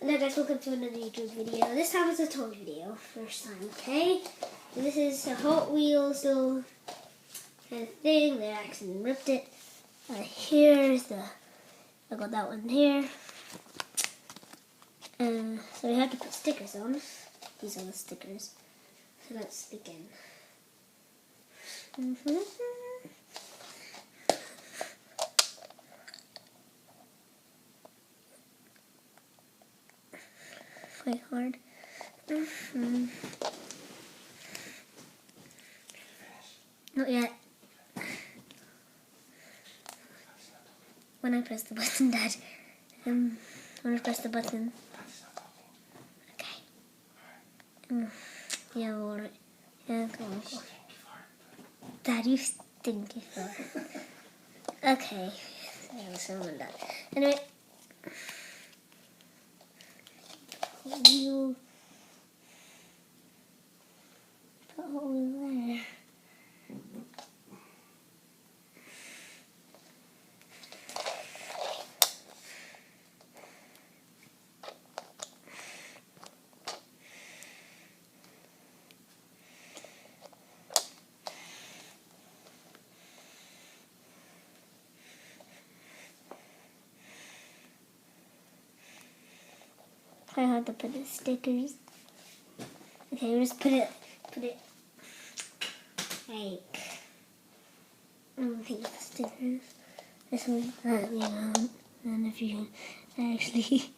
Hello guys, welcome to another YouTube video. This time it's a toy video, first time, okay? And this is a Hot Wheels little kind of thing. They accidentally ripped it. Here's the, I got that one here. So we have to put stickers on. These are the stickers. So let's begin. Quite hard. Not yet. When I press the button, Dad. When I press the button. Okay. Yeah, alright. Yeah, come on. Dad, you stinky fart. Okay. So I'm done. Anyway. You put over there. Quite hard to put the stickers. Okay, we'll just put it like, I don't think the stickers. This one, and if you can actually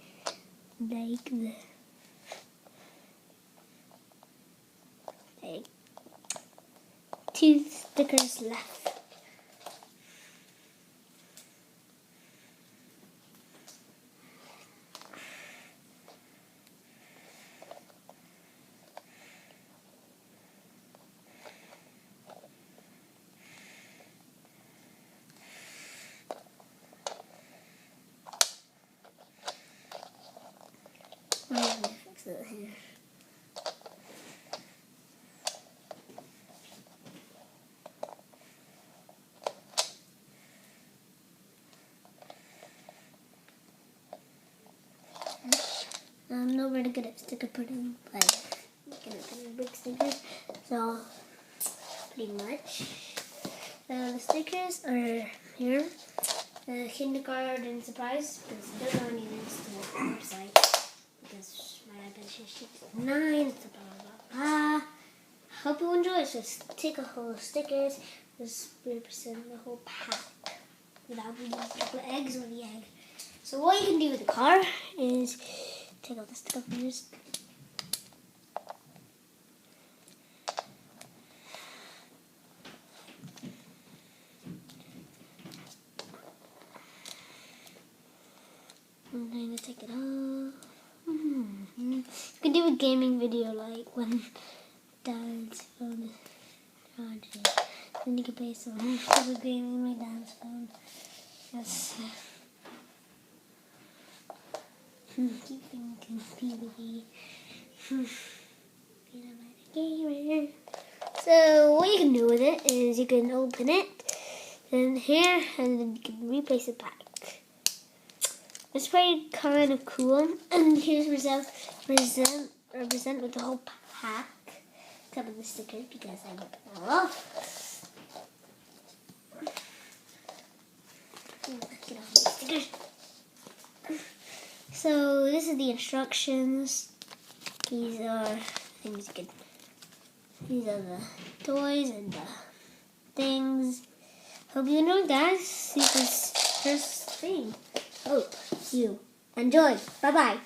like the, like, 2 stickers left. I'm gonna fix it here. I'm not very good at sticker putting, but I'm gonna put big stickers. So pretty much, the stickers are here. The kindergarten surprise, because they're going to use the website. Because my iPad is 9, so blah blah blah. Hope you enjoy. So take a whole stickers. Just represent the whole pack without the chocolate eggs or the egg. So what you can do with the car is take out the sticker first. I'm going to take it off. You can do a gaming video like when Dad's phone is charging. Then you can play some other game on my dad's phone. Yes. Keep thinking PvP. Gamer. So what you can do with it is you can open it and here, and then you can replace it back. It's pretty kind of cool. And here's represent with the whole pack. Except with the stickers because I ripped them all off. Get off the stickers. So this is the instructions. These are things you can. These are the toys and the things. Hope you enjoyed, guys. See this first thing. Hope you enjoy. Bye bye.